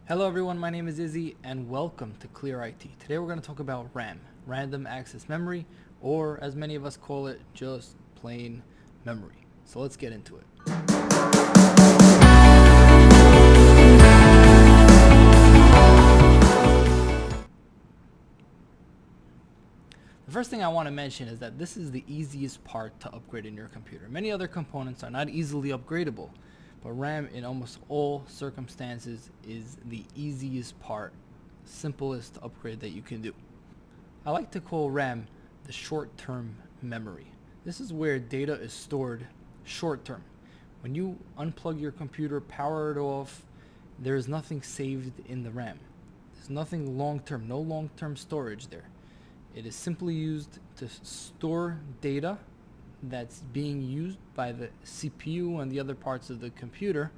Hello everyone, my name is Izzy and welcome to Clear IT. Today we're going to talk about RAM, Random Access Memory, or as many of us call it, just plain memory. So let's get into it. The first thing I want to mention is that this is the easiest part to upgrade in your computer. Many other components are not easily upgradable, but RAM in almost all circumstances is the easiest part, simplest upgrade that you can do. I like to call RAM the short-term memory. This is where data is stored short-term. When you unplug your computer, power it off, there is nothing saved in the RAM. There's nothing long-term, no long-term storage there. It is simply used to store data that's being used by the CPU and the other parts of the computer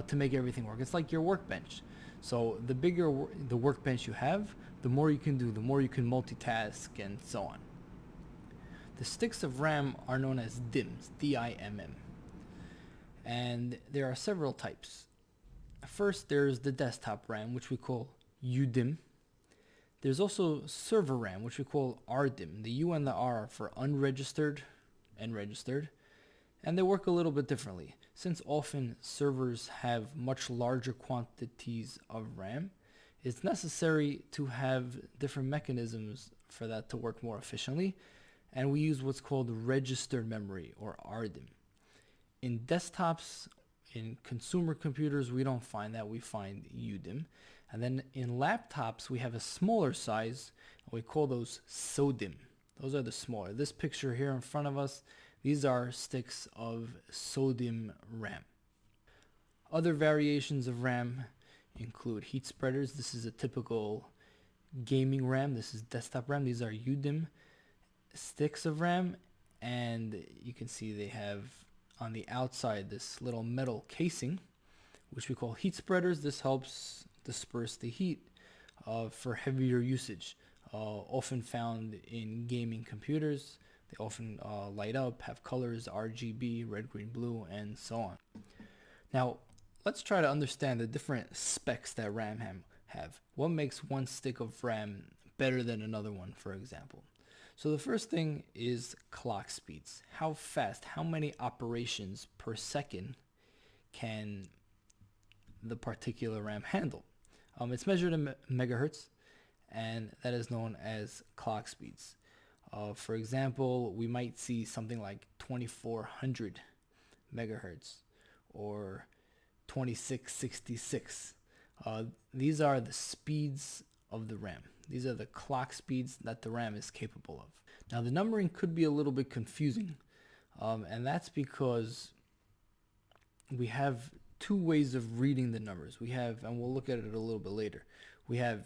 to make everything work. It's like your workbench. So the bigger the workbench you have, the more you can do, the more you can multitask and so on. The sticks of RAM are known as DIMMs, D-I-M-M. And there are several types. First, there's the desktop RAM, which we call UDIMM. There's also server RAM, which we call RDIMM. The U and the R are for unregistered and registered. And they work a little bit differently. Since often servers have much larger quantities of RAM, it's necessary to have different mechanisms for that to work more efficiently. And we use what's called registered memory, or RDIMM. In desktops, in consumer computers, we don't find that. We find UDIMM. And then in laptops, we have a smaller size, and we call those SODIMM. Those are the smaller. This picture here in front of us, these are sticks of SODIMM RAM. Other variations of RAM include heat spreaders. This is a typical gaming RAM. This is desktop RAM. These are UDIMM sticks of RAM, and you can see they have on the outside this little metal casing, which we call heat spreaders. This helps disperse the heat for heavier usage, often found in gaming computers. They often light up, have colors, RGB, red, green, blue, and so on. Now, let's try to understand the different specs that RAM have. What makes one stick of RAM better than another one, for example? So the first thing is clock speeds. How fast, how many operations per second can the particular RAM handle? It's measured in megahertz, and that is known as clock speeds. For example, we might see something like 2400 megahertz or 2666. These are the speeds of the RAM. These are the clock speeds that the RAM is capable of. Now, the numbering could be a little bit confusing, and that's because we have two ways of reading the numbers. We have, and we'll look at it a little bit later, we have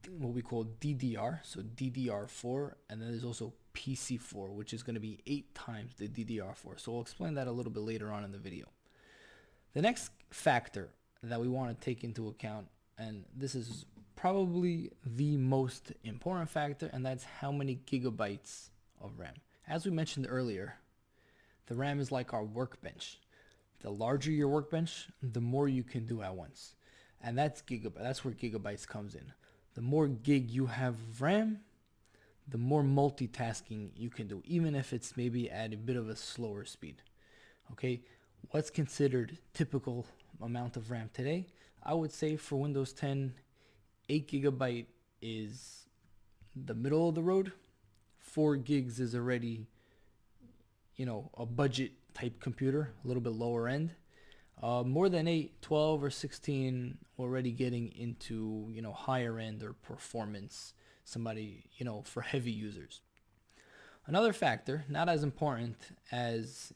what we call DDR, so DDR4, and then there's also PC4, which is going to be 8 times the DDR4. So we'll explain that a little bit later on in the video. The next factor that we want to take into account, and this is probably the most important factor, and that's how many gigabytes of RAM. As we mentioned earlier, the RAM is like our workbench. The larger your workbench, the more you can do at once. And that's where gigabytes comes in. The more gig you have of RAM, the more multitasking you can do, even if it's maybe at a bit of a slower speed. Okay, what's considered typical amount of RAM today? I would say for Windows 10, 8 gigabyte is the middle of the road. 4 gigs is already, a budget type computer, a little bit lower end. More than 8, 12 or 16 already getting into, higher end or performance, somebody, for heavy users. Another factor, not as important as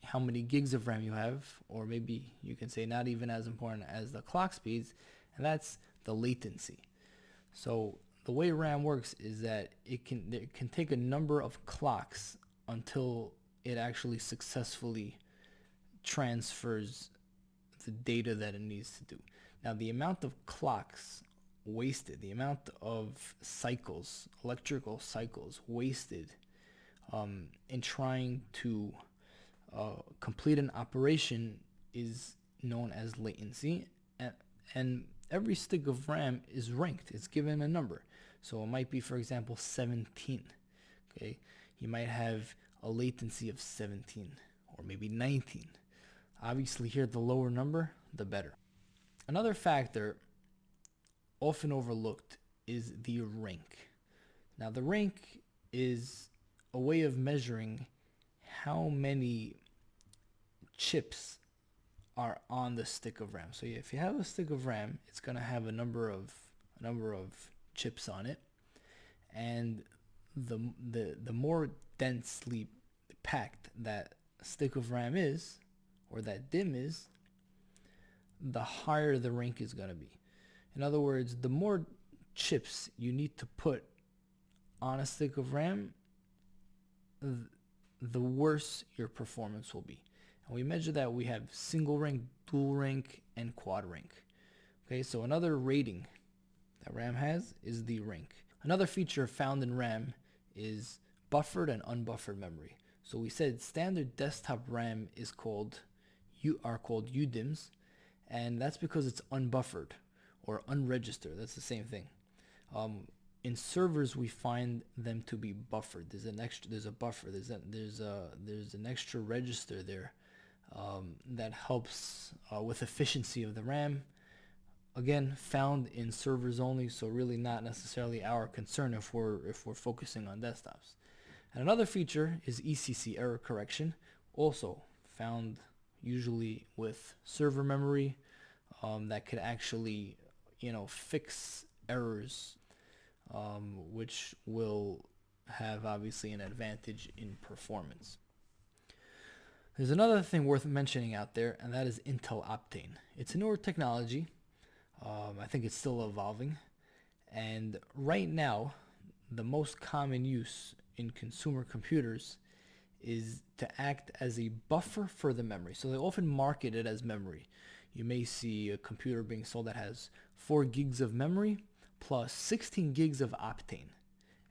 how many gigs of RAM you have, or maybe you can say not even as important as the clock speeds, and that's the latency. So the way RAM works is that it can take a number of clocks until it actually successfully transfers the data that it needs to do. Now, the amount of clocks wasted, the amount of cycles, electrical cycles wasted in trying to complete an operation is known as latency. And every stick of RAM is ranked. It's given a number. So it might be, for example, 17. Okay, you might have a latency of 17 or maybe 19. Obviously here, the lower number, the better. Another factor often overlooked is the rank. Now the rank is a way of measuring how many chips are on the stick of RAM. So if you have a stick of RAM, it's going to have a number of chips on it, and the more densely packed that stick of RAM is, or that DIMM is, the higher the rank is going to be. In other words, the more chips you need to put on a stick of RAM, the worse your performance will be. And we measure that. We have single rank, dual rank, and quad rank. Okay, so another rating that RAM has is the rank. Another feature found in RAM is buffered and unbuffered memory. So we said standard desktop RAM are called UDIMMs, and that's because it's unbuffered or unregistered. That's the same thing. In servers, we find them to be buffered. There's a buffer. There's an extra register there that helps with efficiency of the RAM. Again, found in servers only, so really not necessarily our concern if we're focusing on desktops. And another feature is ECC, error correction, also found usually with server memory, that could actually, fix errors, which will have obviously an advantage in performance. There's another thing worth mentioning out there, and that is Intel Optane. It's a newer technology. I think it's still evolving. And right now, the most common use in consumer computers is to act as a buffer for the memory. So they often market it as memory. You may see a computer being sold that has 4 gigs of memory plus 16 gigs of Optane.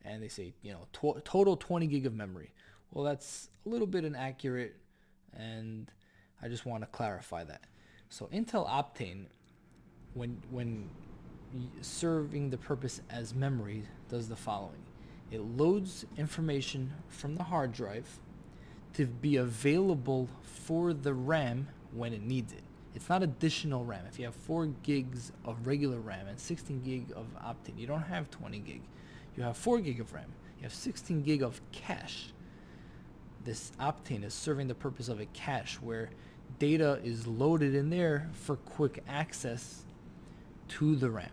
And they say, total 20 gig of memory. Well, that's a little bit inaccurate, and I just want to clarify that. So Intel Optane, when serving the purpose as memory, does the following. It loads information from the hard drive to be available for the RAM when it needs it. It's not additional RAM. If you have 4 gigs of regular RAM and 16 gig of Optane, you don't have 20 gig. You have 4 gig of RAM. You have 16 gig of cache. This Optane is serving the purpose of a cache where data is loaded in there for quick access to the RAM.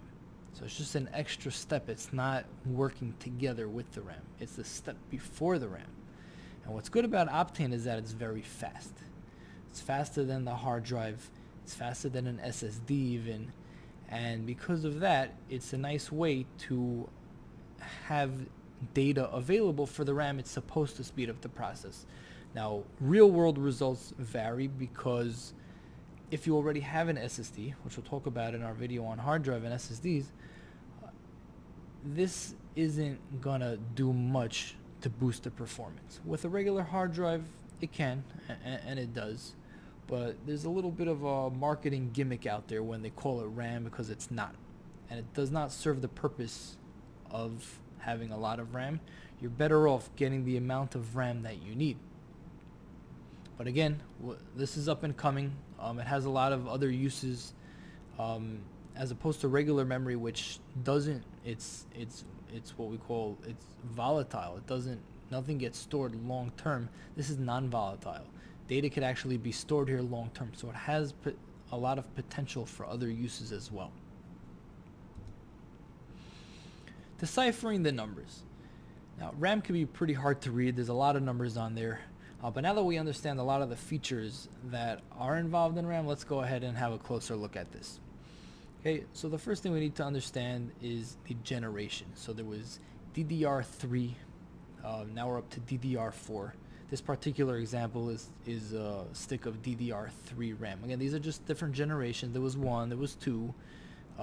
So it's just an extra step. It's not working together with the RAM. It's the step before the RAM. And what's good about Optane is that it's very fast. It's faster than the hard drive. It's faster than an SSD even. And because of that, it's a nice way to have data available for the RAM. It's supposed to speed up the process. Now, real world results vary because if you already have an SSD, which we'll talk about in our video on hard drive and SSDs, this isn't gonna do much to boost the performance. With a regular hard drive, it can, and it does, but there's a little bit of a marketing gimmick out there when they call it RAM, because it's not, and it does not serve the purpose of having a lot of RAM. You're better off getting the amount of RAM that you need. But again, this is up and coming. It has a lot of other uses, as opposed to regular memory, which doesn't. It's what we call, it's volatile. Nothing gets stored long term. This is non-volatile. Data could actually be stored here long term, so it has a lot of potential for other uses as well. Deciphering the numbers. Now, RAM can be pretty hard to read. There's a lot of numbers on there. But now that we understand a lot of the features that are involved in RAM, let's go ahead and have a closer look at this. Okay, so the first thing we need to understand is the generation. So there was DDR3, now we're up to DDR4. This particular example is a stick of DDR3 RAM. Again, these are just different generations. There was 1, there was 2,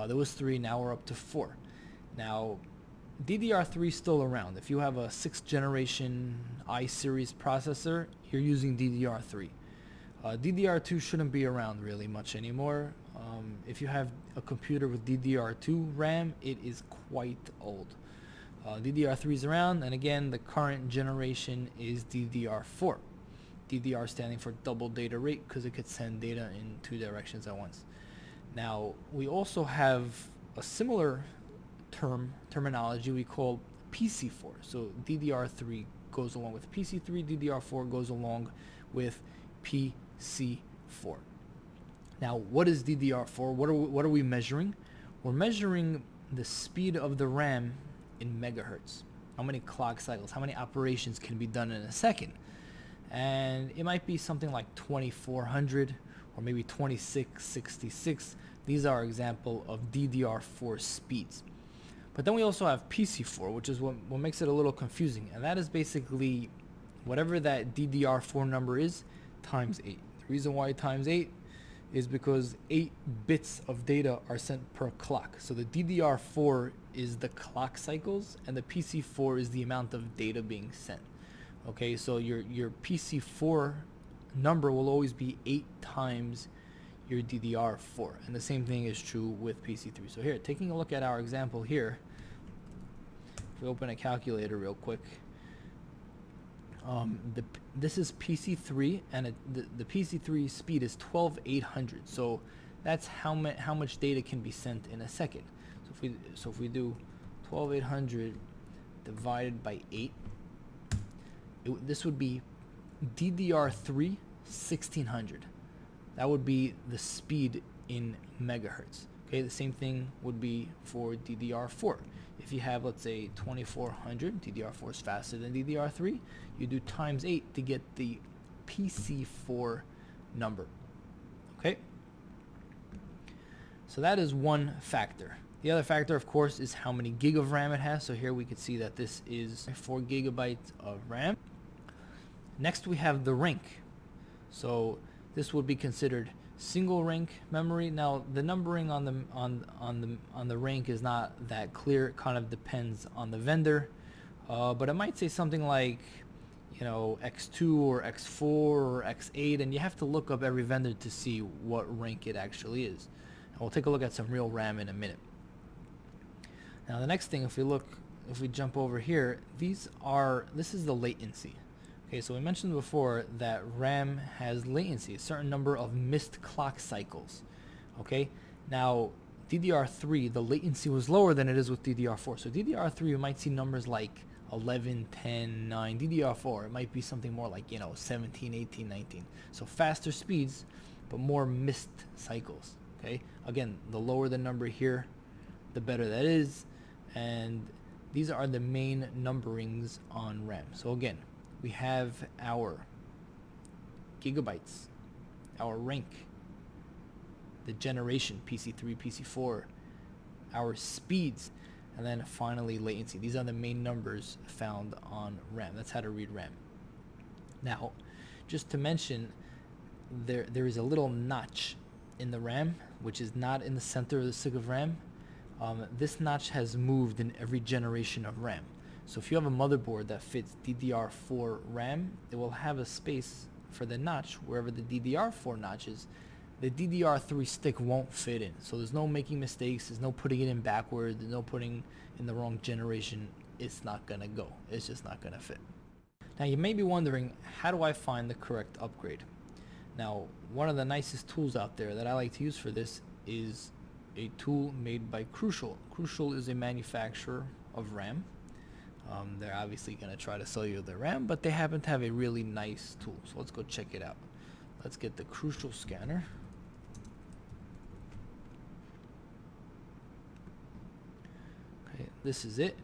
there was 3, now we're up to 4. Now, DDR3 is still around. If you have a 6th generation i-series processor, you're using DDR3. DDR2 shouldn't be around really much anymore. If you have a computer with DDR2 RAM, it is quite old. DDR3 is around, and again, the current generation is DDR4. DDR standing for double data rate because it could send data in two directions at once. Now, we also have a similar terminology we call PC4. So DDR3 goes along with PC3, DDR4 goes along with PC4. Now, what is DDR4? What are we measuring? We're measuring the speed of the RAM in megahertz. How many clock cycles, how many operations can be done in a second? And it might be something like 2400 or maybe 2666. These are example of DDR4 speeds. But then we also have PC4, which is what makes it a little confusing. And that is basically whatever that DDR4 number is times 8. The reason why times 8 is because 8 bits of data are sent per clock. So the DDR4 is the clock cycles and the PC4 is the amount of data being sent. Okay, so your PC4 number will always be 8 times your DDR4, and the same thing is true with PC3. So here, taking a look at our example here, if we open a calculator real quick, this is PC3, and the PC3 speed is 12,800. So that's how much data can be sent in a second. So if we do 12,800 divided by 8, this would be DDR3 1600. That would be the speed in megahertz. Okay, the same thing would be for DDR4. If you have, let's say, 2400, DDR4 is faster than DDR3, you do times 8 to get the PC4 number. Okay? So that is one factor. The other factor, of course, is how many gig of RAM it has. So here we can see that this is 4 gigabytes of RAM. Next we have the rank. So this would be considered single rank memory. Now the numbering on the rank is not that clear. It kind of depends on the vendor, but it might say something like, you know, X2 or X4 or X8, and you have to look up every vendor to see what rank it actually is. And we'll take a look at some real RAM in a minute. Now the next thing, if we jump over here, this is the latency. Okay, so we mentioned before that RAM has latency, a certain number of missed clock cycles. Okay, now DDR3, the latency was lower than it is with DDR4. So DDR3, you might see numbers like 11, 10, 9. DDR4, it might be something more like, you know, 17, 18, 19. So faster speeds, but more missed cycles. Okay, again, the lower the number here, the better that is. And these are the main numberings on RAM. So again, we have our gigabytes, our rank, the generation, PC3, PC4, our speeds, and then finally latency. These are the main numbers found on RAM. That's how to read RAM. Now, just to mention, there is a little notch in the RAM, which is not in the center of the stick of RAM. This notch has moved in every generation of RAM. So if you have a motherboard that fits DDR4 RAM, it will have a space for the notch wherever the DDR4 notch is. The DDR3 stick won't fit in. So there's no making mistakes, there's no putting it in backwards, there's no putting in the wrong generation. It's not gonna go. It's just not gonna fit. Now you may be wondering, how do I find the correct upgrade? Now, one of the nicest tools out there that I like to use for this is a tool made by Crucial. Crucial is a manufacturer of RAM. They're obviously going to try to sell you their RAM, but they happen to have a really nice tool. So let's go check it out. Let's get the Crucial scanner. Okay, this is it.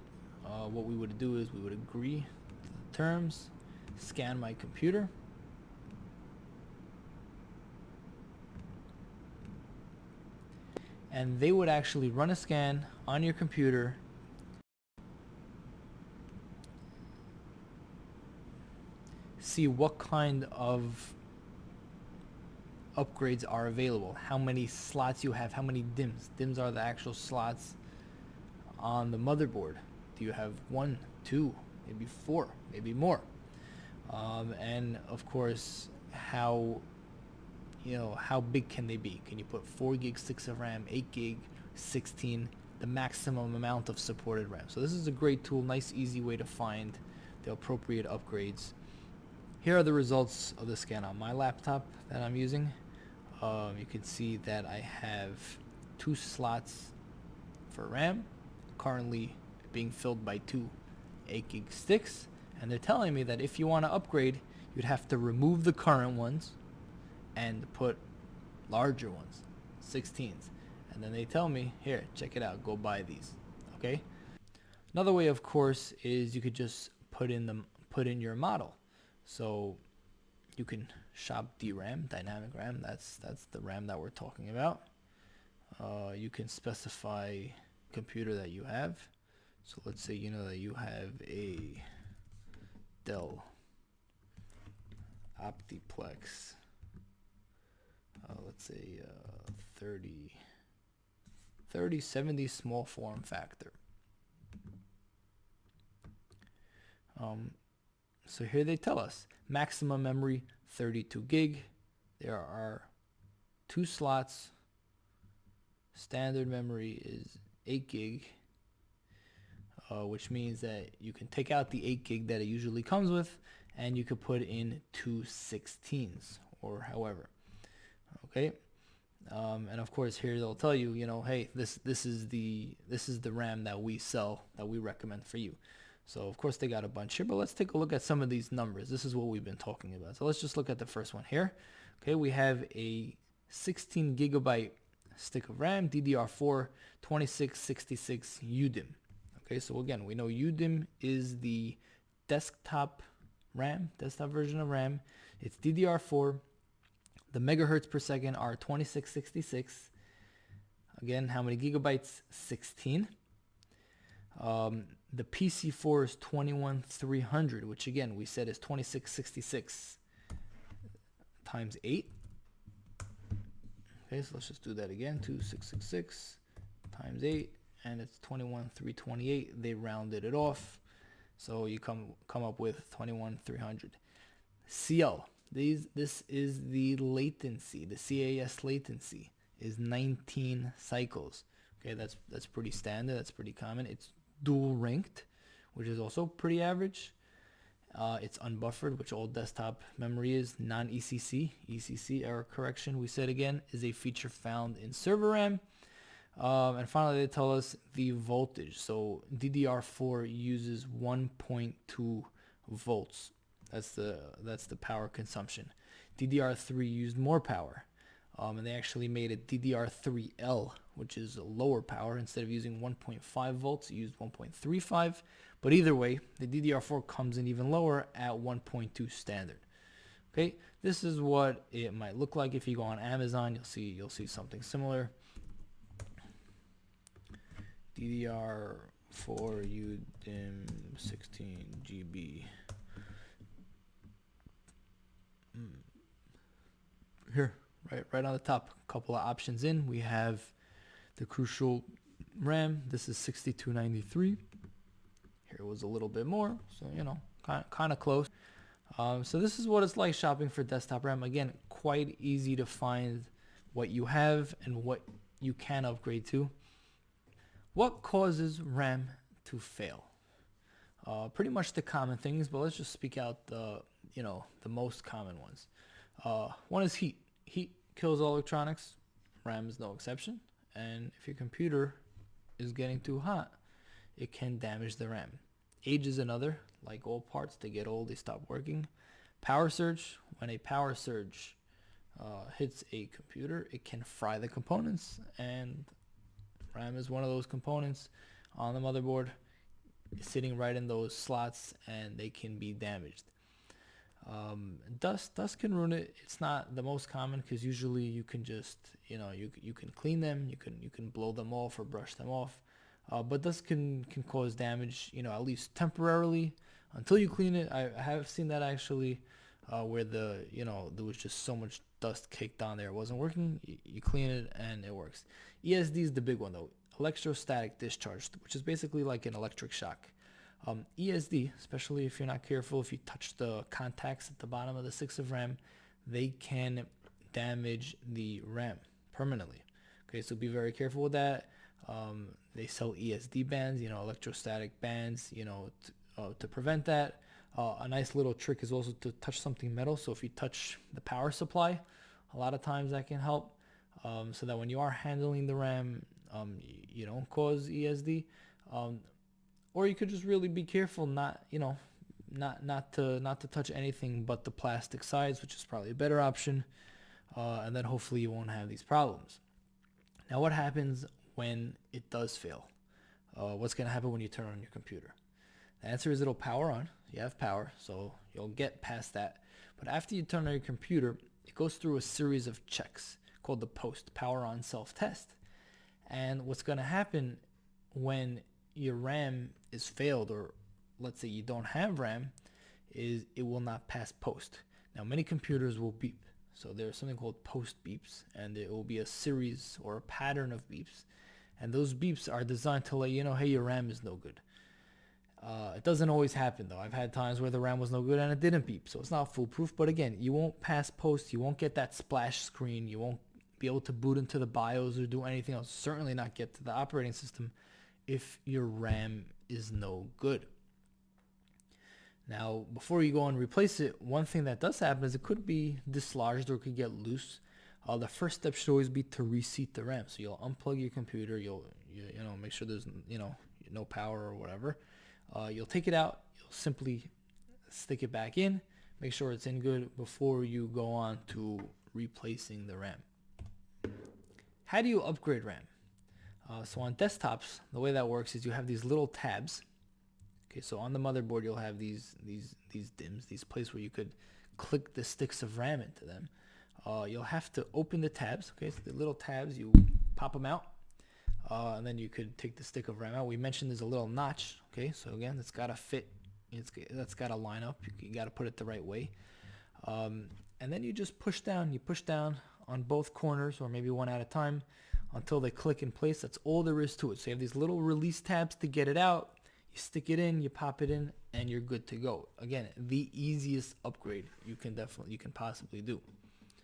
What we would do is we would agree to the terms, scan my computer. And they would actually run a scan on your computer see what kind of upgrades are available, how many slots you have, how many DIMMs. DIMMs are the actual slots on the motherboard. Do you have 1, 2, maybe 4, maybe more? And of course, how how big can they be? Can you put 4 gig sticks of RAM, 8 gig, 16, the maximum amount of supported RAM? So this is a great tool, nice easy way to find the appropriate upgrades. Here are the results of the scan on my laptop that I'm using. You can see that I have 2 slots for RAM, currently being filled by 2 8 gig sticks, and they're telling me that if you want to upgrade, you'd have to remove the current ones and put larger ones, 16s. And then they tell me, here, check it out, go buy these. Okay. Another way, of course, is you could just put in your model. So you can shop DRAM, dynamic RAM. That's the RAM that we're talking about. You can specify computer that you have. So let's say that you have a Dell Optiplex. Let's say 3070 small form factor. So here they tell us maximum memory 32 gig. There are 2 slots. Standard memory is 8 gig, which means that you can take out the 8 gig that it usually comes with, and you could put in 2 16s or however. Okay, and of course here they'll tell you, hey, this is the RAM that we sell, that we recommend for you. So of course they got a bunch here, but let's take a look at some of these numbers. This is what we've been talking about. So let's just look at the first one here. Okay, we have a 16 gigabyte stick of RAM, DDR4, 2666 UDIMM. Okay, so again, we know UDIMM is the desktop RAM, desktop version of RAM. It's DDR4. The megahertz per second are 2666. Again, how many gigabytes? 16. The PC4 is 21300, which again we said is 2666 times 8. Okay, so let's just do that again. 2666 times 8, and it's 21328. They rounded it off, so you come up with 21300. CL. This is the latency. The CAS latency is 19 cycles. Okay, that's pretty standard. That's pretty common. It's dual ranked, which is also pretty average. It's unbuffered, which all desktop memory is. Non-ECC, ECC error correction, we said again, is a feature found in server RAM. And finally, they tell us the voltage. So DDR4 uses 1.2 volts. That's the power consumption. DDR3 used more power. And they actually made a DDR3L, which is a lower power. Instead of using 1.5 volts, it used 1.35. But either way, the DDR4 comes in even lower at 1.2 standard. Okay, this is what it might look like if you go on Amazon. You'll see something similar. DDR4 UDIMM 16 GB. Here. Right on the top, a couple of options in. We have the crucial RAM. This is 6293. Here was a little bit more, so kind of close. So this is what it's like shopping for desktop RAM. Again, quite easy to find what you have and what you can upgrade to. What causes RAM to fail? Pretty much the common things, but let's just speak out the most common ones. One is heat. Heat kills all electronics. RAM is no exception. And if your computer is getting too hot, it can damage the RAM. Age is another. Like all parts, they get old, they stop working. Power surge. When a power surge hits a computer, it can fry the components, and RAM is one of those components on the motherboard, sitting right in those slots, and they can be damaged. Dust can ruin it. It's not the most common because usually you can just you can clean them, you can blow them off or brush them off, but dust can cause damage, at least temporarily until you clean it. I have seen that actually, where there was just so much dust caked on there, it wasn't working. You clean it and it works. ESD is the big one though, electrostatic discharge, which is basically like an electric shock. ESD, especially if you're not careful, if you touch the contacts at the bottom of the 6 of RAM, they can damage the RAM permanently. Okay, so be very careful with that. They sell ESD bands, electrostatic bands, to prevent that. A nice little trick is also to touch something metal. So if you touch the power supply, a lot of times that can help, so that when you are handling the RAM, you don't cause ESD. Or you could just really be careful not to touch anything but the plastic sides, which is probably a better option. And then hopefully you won't have these problems. Now, what happens when it does fail? What's going to happen when you turn on your computer? The answer is it'll power on. You have power, so you'll get past that. But after you turn on your computer, it goes through a series of checks called the post power on self-test. And what's going to happen when your RAM is failed, or let's say you don't have RAM, is it will not pass post. Now, many computers will beep. So there's something called post beeps, and it will be a series or a pattern of beeps. And those beeps are designed to let you know, hey, your RAM is no good. It doesn't always happen, though. I've had times where the RAM was no good and it didn't beep. So it's not foolproof. But again, you won't pass post. You won't get that splash screen. You won't be able to boot into the BIOS or do anything else. Certainly not get to the operating system if your RAM is no good. Now, before you go and replace it, one thing that does happen is it could be dislodged or it could get loose. The first step should always be to reseat the RAM. So you'll unplug your computer. You'll make sure there's no power or whatever. You'll take it out. You'll simply stick it back in. Make sure it's in good before you go on to replacing the RAM. How do you upgrade RAM? So on desktops, the way that works is you have these little tabs. Okay, so on the motherboard, you'll have these DIMMs, these places where you could click the sticks of RAM into them. You'll have to open the tabs. Okay, so the little tabs, you pop them out, and then you could take the stick of RAM out. We mentioned there's a little notch. Okay, so again, it's got to fit. That's got to line up. You got to put it the right way. And then you just push down. You push down on both corners, or maybe one at a time, until they click in place. That's all there is to it. So you have these little release tabs to get it out. You stick it in, you pop it in, and you're good to go. Again, the easiest upgrade you can possibly do.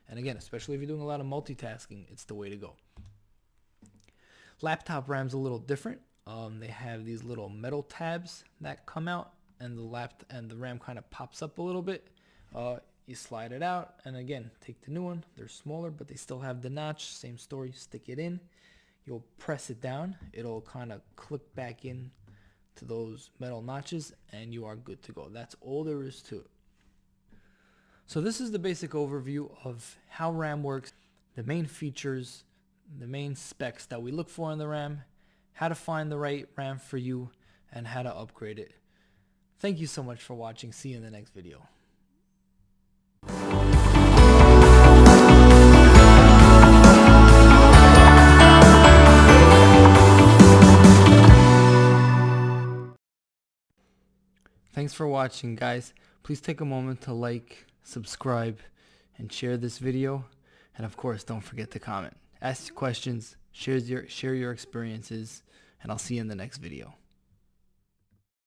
And again, especially if you're doing a lot of multitasking, it's the way to go. Laptop RAM's a little different. They have these little metal tabs that come out, and the RAM kind of pops up a little bit. You slide it out, and again, take the new one. They're smaller, but they still have the notch. Same story. Stick it in. You'll press it down. It'll kind of click back in to those metal notches, and you are good to go. That's all there is to it. So this is the basic overview of how RAM works, the main features, the main specs that we look for in the RAM, how to find the right RAM for you, and how to upgrade it. Thank you so much for watching. See you in the next video. Thanks for watching, guys. Please take a moment to like, subscribe, and share this video. And of course, don't forget to comment. Ask questions, share your experiences, and I'll see you in the next video.